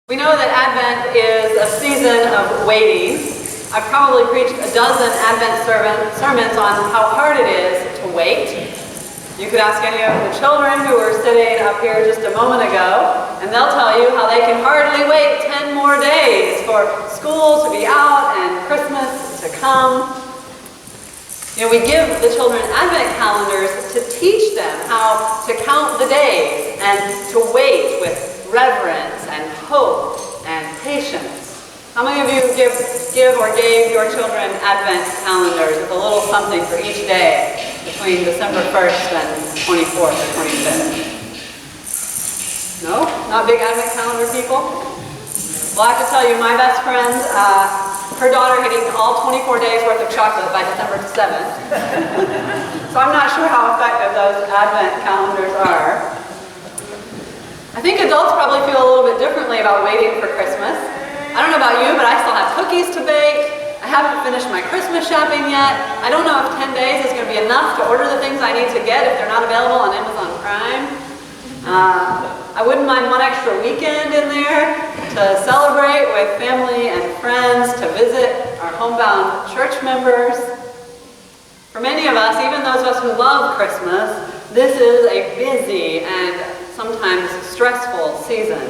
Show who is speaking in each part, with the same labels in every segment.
Speaker 1: We know that Advent is a season of waiting. I've probably preached a dozen Advent sermons on how hard it is to wait. You could ask any of the children who were sitting up here just a moment ago, and they'll tell you how they can hardly wait 10 more days for school to be out and Christmas to come. You know, we give the children Advent calendars to teach them how to count the days and to wait with reverence and hope and patience. How many of you give or gave your children Advent calendars with a little something for each day between December 1st and 24th or 25th? No? Not big Advent calendar people? Well, I have to tell you, my best friend, her daughter had eaten all 24 days worth of chocolate by December 7th. So I'm not sure how effective those Advent calendars are. I think adults probably feel a little bit differently about waiting for Christmas. I don't know about you, but I still have cookies to bake. I haven't finished my Christmas shopping yet. I don't know if 10 days is going to be enough to order the things I need to get if they're not available on Amazon Prime. I wouldn't mind one extra weekend in there to celebrate with family and friends, to visit our homebound church members. For many of us, even those of us who love Christmas, this is a busy and sometimes stressful season.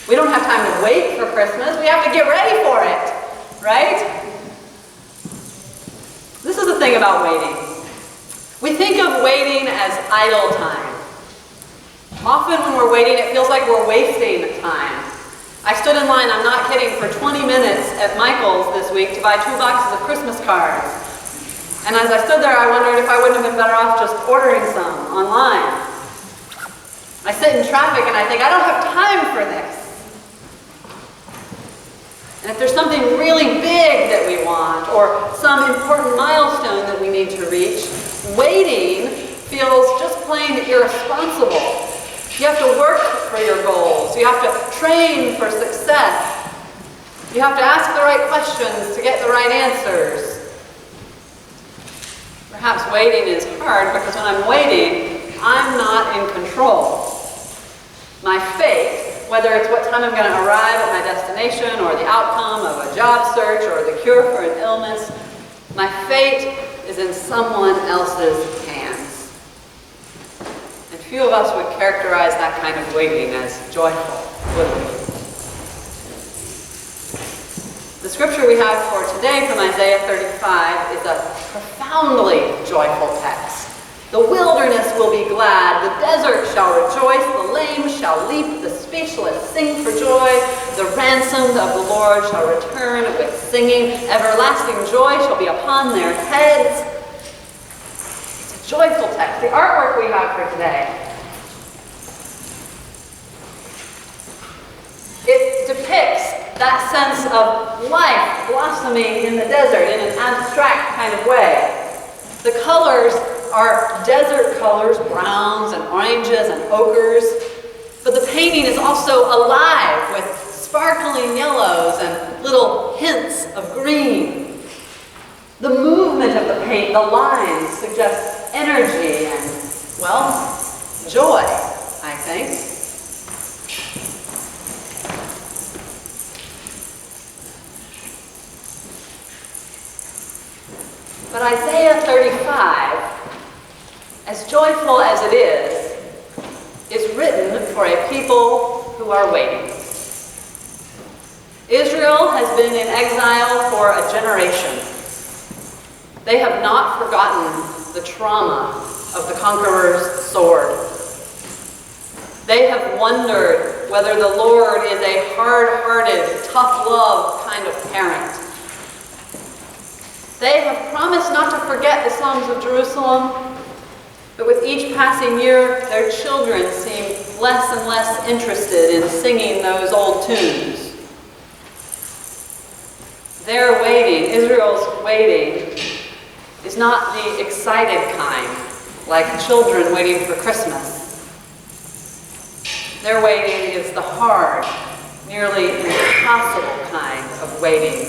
Speaker 1: We don't have time to wait for Christmas. We have to get ready for it, right? This is the thing about waiting. We think of waiting as idle time. Often when we're waiting, it feels like we're wasting time. I stood in line, I'm not kidding, for 20 minutes at Michael's this week to buy 2 boxes of Christmas cards. And as I stood there, I wondered if I wouldn't have been better off just ordering some online. I sit in traffic and I think, I don't have time for this. And if there's something really big that we want, or some important milestone that we need to reach, waiting feels just plain irresponsible. You have to work for your goals. You have to train for success. You have to ask the right questions to get the right answers. Perhaps waiting is hard because when I'm waiting, I'm not in control. My fate, whether it's what time I'm going to arrive at my destination or the outcome of a job search or the cure for an illness, my fate is in someone else's hands. And few of us would characterize that kind of waiting as joyful, would we? The scripture we have for today from Isaiah 35 is a profoundly joyful text. The wilderness will be glad, the desert shall rejoice, the lame shall leap, the speechless sing for joy, the ransomed of the Lord shall return with singing, everlasting joy shall be upon their heads. It's a joyful text. The artwork we have for today, it depicts that sense of life blossoming in the desert in an abstract kind of way. The colors are desert colors, browns and oranges and ochres, but the painting is also alive with sparkling yellows and little hints of green. The movement of the paint, the lines, suggest energy and, well, joy, I think. But Isaiah 35, as joyful as it is written for a people who are waiting. Israel has been in exile for a generation. They have not forgotten the trauma of the conqueror's sword. They have wondered whether the Lord is a hard-hearted, tough-love kind of parent. They have promised not to forget the songs of Jerusalem, but with each passing year, their children seem less and less interested in singing those old tunes. Their waiting, Israel's waiting, is not the excited kind, like children waiting for Christmas. Their waiting is the hard, nearly impossible kind of waiting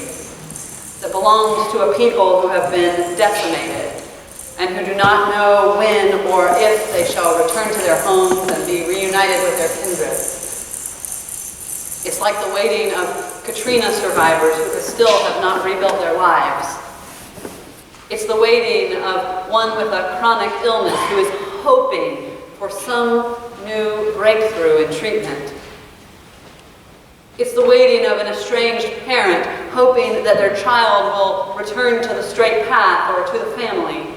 Speaker 1: that belongs to a people who have been decimated and who do not know when or if they shall return to their homes and be reunited with their kindred. It's like the waiting of Katrina survivors who still have not rebuilt their lives. It's the waiting of one with a chronic illness who is hoping for some new breakthrough in treatment. It's the waiting of an estranged parent hoping that their child will return to the straight path or to the family.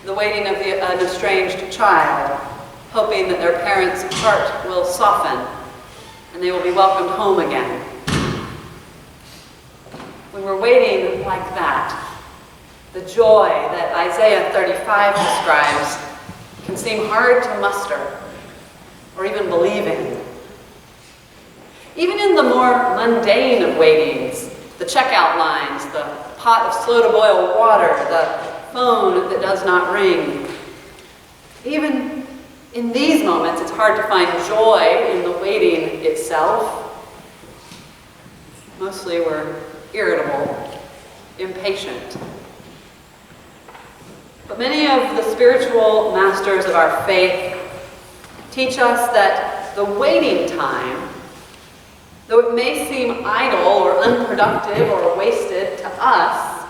Speaker 1: The waiting of an estranged child hoping that their parent's heart will soften and they will be welcomed home again. When we're waiting like that, the joy that Isaiah 35 describes can seem hard to muster or even believe in. Even in the more mundane of waitings, the checkout lines, the pot of slow-to-boil water, the phone that does not ring, even in these moments, it's hard to find joy in the waiting itself. Mostly we're irritable, impatient. But many of the spiritual masters of our faith teach us that the waiting time, though it may seem idle or unproductive or wasted to us,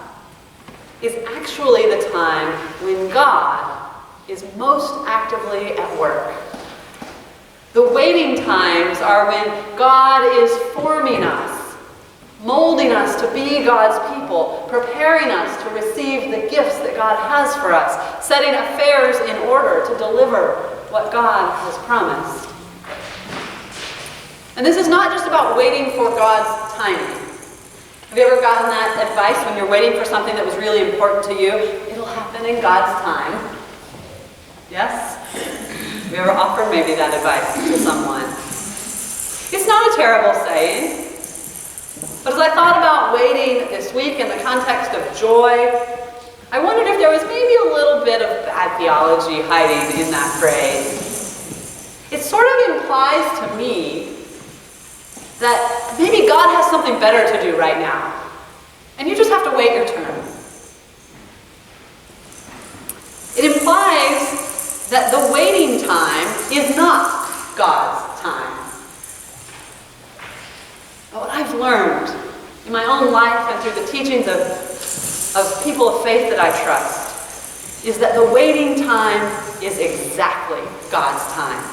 Speaker 1: is actually the time when God is most actively at work. The waiting times are when God is forming us, molding us to be God's people, preparing us to receive the gifts that God has for us, setting affairs in order to deliver what God has promised. And this is not just about waiting for God's timing. Have you ever gotten that advice when you're waiting for something that was really important to you? It'll happen in God's time. Yes? Have you ever offered maybe that advice to someone? It's not a terrible saying. But as I thought about waiting this week in the context of joy, I wondered if there was maybe a little bit of bad theology hiding in that phrase. It sort of implies to me that maybe God has something better to do right now, and you just have to wait your turn. It implies that the waiting time is not God's time. But what I've learned in my own life and through the teachings of people of faith that I trust is that the waiting time is exactly God's time.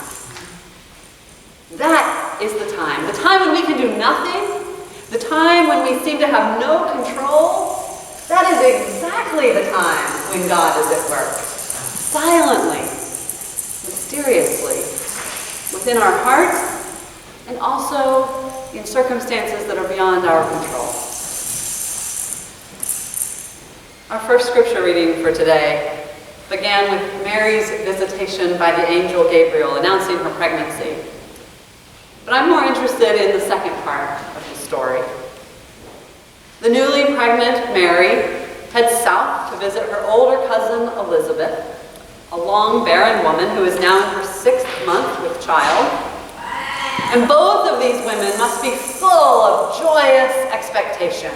Speaker 1: That is the time when we can do nothing, the time when we seem to have no control. That is exactly the time when God is at work, silently, mysteriously, within our hearts, and also in circumstances that are beyond our control. Our first scripture reading for today began with Mary's visitation by the angel Gabriel announcing her pregnancy. But I'm more interested in the second part of the story. The newly pregnant Mary heads south to visit her older cousin Elizabeth, a long barren woman who is now in her 6th month with child. And both of these women must be full of joyous expectation.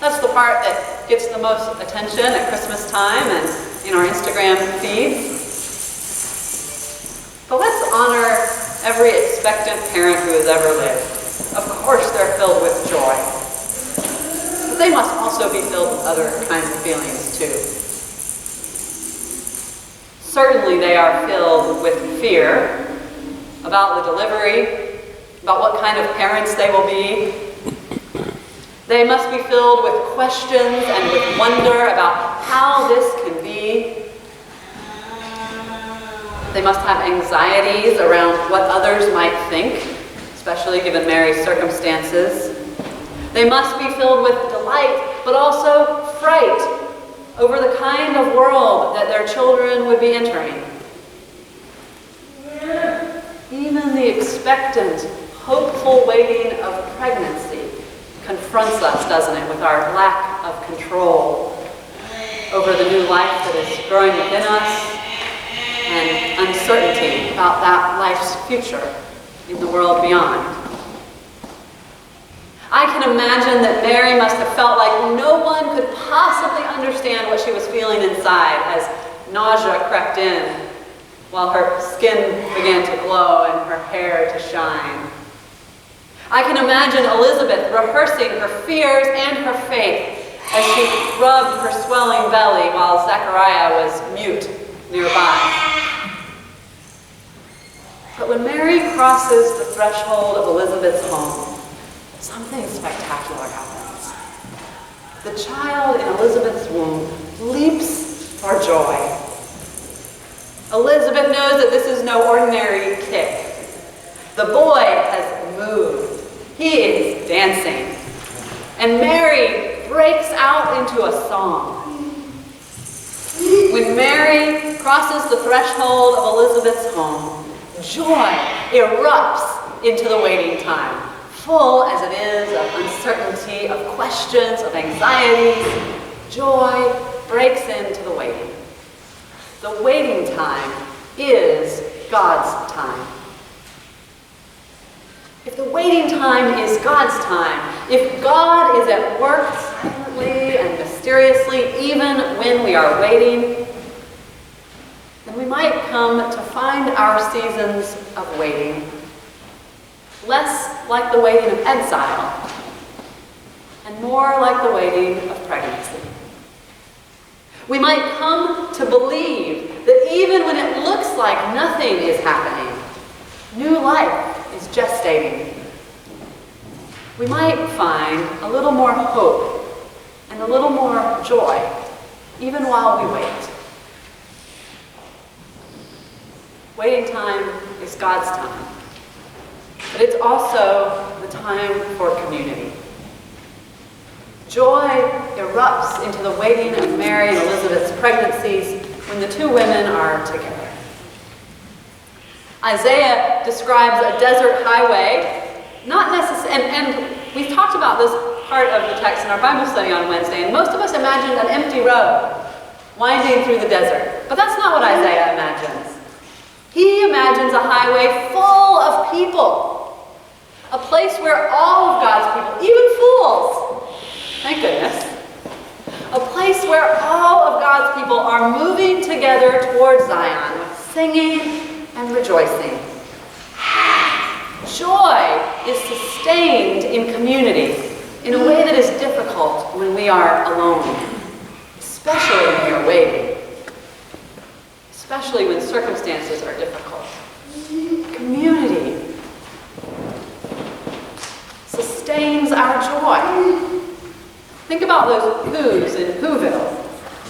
Speaker 1: That's the part that gets the most attention at Christmas time and in our Instagram feeds. But let's honor every expectant parent who has ever lived. Of course they're filled with joy. But they must also be filled with other kinds of feelings too. Certainly they are filled with fear about the delivery, about what kind of parents they will be. They must be filled with questions and with wonder about how this can be. They must have anxieties around what others might think, especially given Mary's circumstances. They must be filled with delight, but also fright over the kind of world that their children would be entering. Even the expectant, hopeful waiting of pregnancy confronts us, doesn't it, with our lack of control over the new life that is growing within us and uncertainty about that life's future in the world beyond. I can imagine that Mary must have felt like no one could possibly understand what she was feeling inside as nausea crept in while her skin began to glow and her hair to shine. I can imagine Elizabeth rehearsing her fears and her faith as she rubbed her swelling belly while Zechariah was mute nearby. But when Mary crosses the threshold of Elizabeth's home, something spectacular happens. The child in Elizabeth's womb leaps for joy. Elizabeth knows that this is no ordinary kick. The boy has moved. He is dancing. And Mary breaks out into a song. When Mary crosses the threshold of Elizabeth's home, joy erupts into the waiting time, full as it is of uncertainty, of questions, of anxieties. Joy breaks into the waiting. The waiting time is God's time. If the waiting time is God's time, if God is at work silently and mysteriously even when we are waiting, then we might come to find our seasons of waiting less like the waiting of exile and more like the waiting of pregnancy. We might come to believe that even when it looks like nothing is happening, new life is gestating. We might find a little more hope and a little more joy even while we wait. Waiting time is God's time, but it's also the time for community. Joy erupts into the waiting of Mary and Elizabeth's pregnancies when the two women are together. Isaiah describes a desert highway, not necessarily, and we've talked about this part of the text in our Bible study on Wednesday, and most of us imagined an empty road winding through the desert, but that's not what Isaiah imagines. He imagines a highway full of people, a place where all of God's people, even fools, thank goodness, a place where all of God's people are moving together towards Zion with singing and rejoicing. Joy is sustained in community in a way that is difficult when we are alone, especially when we are waiting, especially when circumstances are difficult. Community sustains our joy. Think about those Who's in Whoville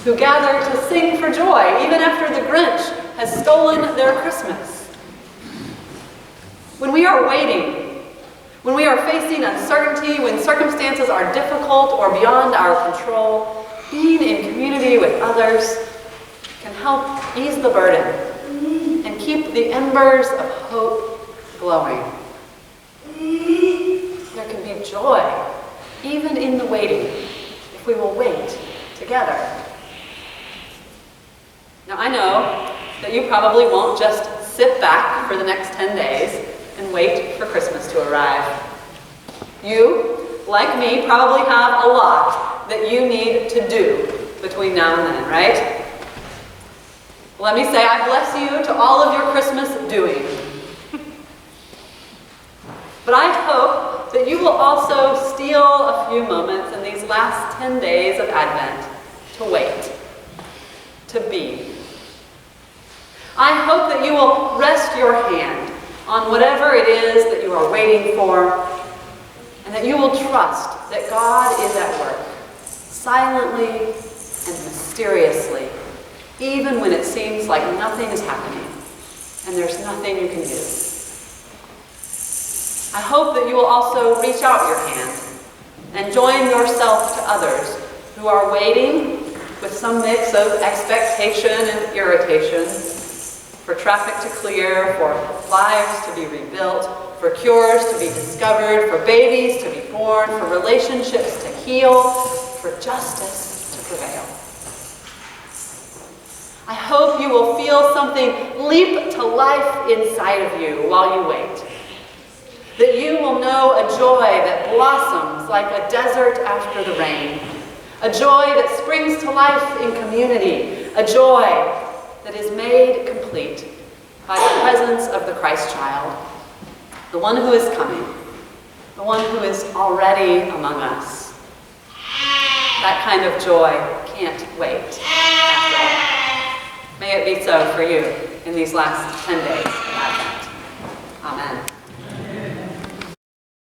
Speaker 1: who gather to sing for joy even after the Grinch has stolen their Christmas. When we are waiting, when we are facing uncertainty, when circumstances are difficult or beyond our control, being in community with others can help ease the burden and keep the embers of hope glowing. There can be joy even in the waiting if we will wait together. Now I know that you probably won't just sit back for the next 10 days and wait for Christmas to arrive. You, like me, probably have a lot that you need to do between now and then, right? Let me say I bless you to all of your Christmas doing. But I hope that you will also steal a few moments in these last 10 days of Advent to wait, to be. I hope that you will rest your hand on whatever it is that you are waiting for, and that you will trust that God is at work, silently and mysteriously, even when it seems like nothing is happening and there's nothing you can do. I hope that you will also reach out your hand and join yourself to others who are waiting with some mix of expectation and irritation, for traffic to clear, for lives to be rebuilt, for cures to be discovered, for babies to be born, for relationships to heal, for justice to prevail. I hope you will feel something leap to life inside of you while you wait. That you will know a joy that blossoms like a desert after the rain. A joy that springs to life in community. A joy that is made complete by the presence of the Christ child, the one who is coming, the one who is already among us. That kind of joy can't wait after all. May it be so for you in these last 10 days of Advent. Amen.